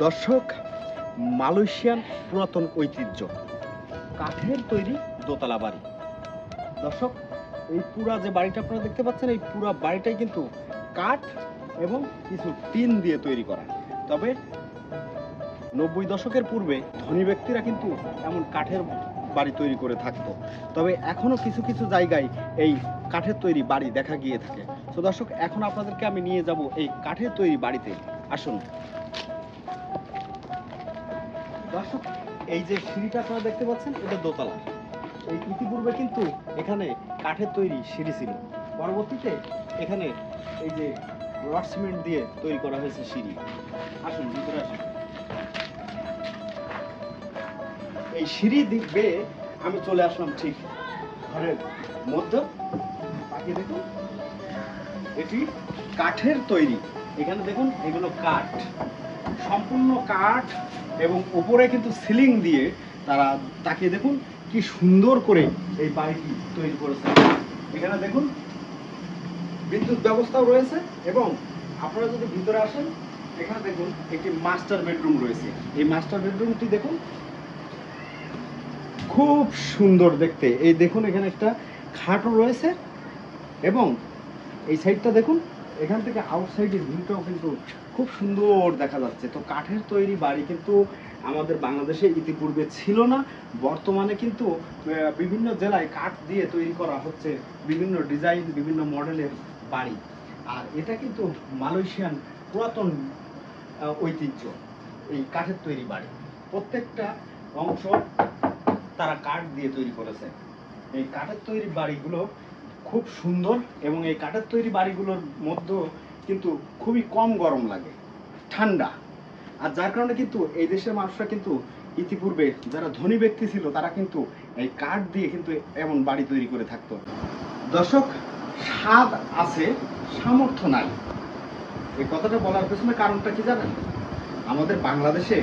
দর্শক, মালয়েশিয়ান পুরাতন ঐতিহ্য কাঠের তৈরি দোতলা বাড়ি। দর্শক, এই পুরা যে বাড়িটা আপনারা দেখতে পাচ্ছেন, এই পুরা বাড়িটাই কিন্তু কাঠ এবং কিছু টিন দিয়ে তৈরি করা। তবে 90 দশকের পূর্বে ধনী ব্যক্তিরা কিন্তু এমন কাঠের বাড়ি তৈরি করে থাকতো। তবে এখনো কিছু কিছু জায়গায় এই কাঠের তৈরি বাড়ি দেখা গিয়ে থাকে। তো দর্শক, এখন আপনাদেরকে আমি নিয়ে যাব এই কাঠের তৈরি বাড়িতে। আসুন দর্শক, এই যে সিঁড়িটা আপনারা দেখতে পাচ্ছেন, এটা দোতলা। এই ইতিপূর্বে কিন্তু এখানে কাঠের তৈরি সিঁড়ি ছিল। পরবর্তীতে এখানে এই যে রড সিমেন্ট দিয়ে তৈরি করা হয়েছে সিঁড়ি। আসুন ভিতরে আসুন। এই সিঁড়ি দিক বেয়ে আমি চলে আসলাম ঠিক ঘরের মধ্যে। বাকি দেখুন, এটি কাঠের তৈরি। এখানে দেখুন, এগুলো কাঠ, সম্পূর্ণ কাঠ, এবং উপরে কিন্তু সিলিং দিয়ে তারা তাকিয়ে দেখুন কি সুন্দর করে এই বাড়িটি তৈরি করেছে। এখানে দেখুন বিদ্যুৎ ব্যবস্থাও রয়েছে, এবং আপনারা যদি ভিতরে আসেন, এখানে দেখুন একটি মাস্টার বেডরুম রয়েছে। এই মাস্টার বেডরুমটি দেখুন খুব সুন্দর দেখতে। এই দেখুন, এখানে একটা খাটও রয়েছে, এবং এই সাইডটা দেখুন, এখান থেকে আউটসাইডের ভিউটাও কিন্তু খুব সুন্দর দেখা যাচ্ছে। তো কাঠের তৈরি বাড়ি কিন্তু আমাদের বাংলাদেশে ইতিপূর্বে ছিল না। বর্তমানে কিন্তু বিভিন্ন জেলায় কাঠ দিয়ে তৈরি করা হচ্ছে বিভিন্ন ডিজাইন, বিভিন্ন মডেলের বাড়ি। আর এটা কিন্তু মালয়েশিয়ান পুরাতন ঐতিহ্য, এই কাঠের তৈরি বাড়ি। প্রত্যেকটা অংশ তারা কাঠ দিয়ে তৈরি করেছে। এই কাঠের তৈরি বাড়িগুলো খুব সুন্দর, এবং এই কাঠের তৈরি বাড়িগুলোর মধ্যে কিন্তু খুবই কম গরম লাগে, ঠান্ডা। আর যার কারণে কিন্তু এই দেশের মানুষরা কিন্তু ইতিপূর্বে যারা ধনী ব্যক্তি ছিল, তারা কিন্তু এই কাঠ দিয়ে কিন্তু এমন বাড়ি তৈরি করে থাকতো। দর্শক, স্বাদ আছে, সামর্থ্য নাই। এই কথাটা বলার পেছনে কারণটা কি জানেন? আমাদের বাংলাদেশে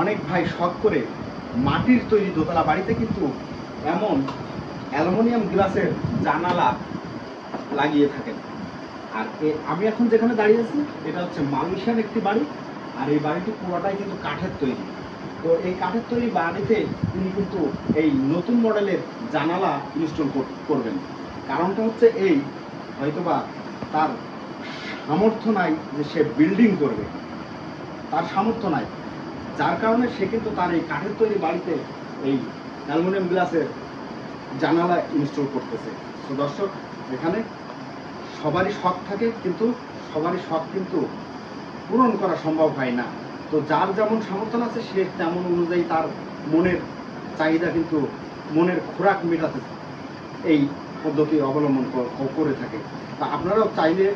অনেক ভাই শখ করে মাটির তৈরি দোতলা বাড়িতে কিন্তু এমন অ্যালুমিনিয়াম গ্লাসের জানালা লাগিয়ে থাকেন। আর আমি এখন যেখানে দাঁড়িয়ে আছি, এটা হচ্ছে মালয়েশিয়ান একটি বাড়ি। আর এই বাড়িটি পুরোটাই কিন্তু কাঠের তৈরি। তো এই কাঠের তৈরি বাড়িতে তিনি কিন্তু এই নতুন মডেলের জানালা ইনস্টল করবেন। কারণটা হচ্ছে এই, হয়তোবা তার সামর্থ্য নাই যে সে বিল্ডিং করবে, তার সামর্থ্য নাই, যার কারণে সে কিন্তু তার এই কাঠের তৈরি বাড়িতে এই অ্যালুমিনিয়াম গ্লাসের জানালা ইনস্টল করতেছে। তো দর্শক, এখানে সবারই শখ থাকে, কিন্তু সবারই শখ কিন্তু পূরণ করা সম্ভব হয় না। তো যার যেমন সামর্থ্য আছে, সে তেমন অনুযায়ী তার মনের চাহিদা কিন্তু, মনের খোরাক মেটাতে এই পদ্ধতি অবলম্বন করে থাকে। তা আপনারাও চাইলে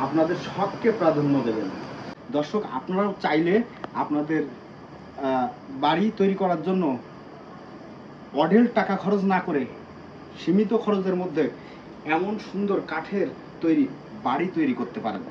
আপনাদের শখকে প্রাধান্য দেবেন। দর্শক, আপনারাও চাইলে আপনাদের বাড়ি তৈরি করার জন্য অঢেল টাকা খরচ না করে সীমিত খরচের মধ্যে এমন সুন্দর কাঠের তৈরি বাড়ি তৈরি করতে পারেন।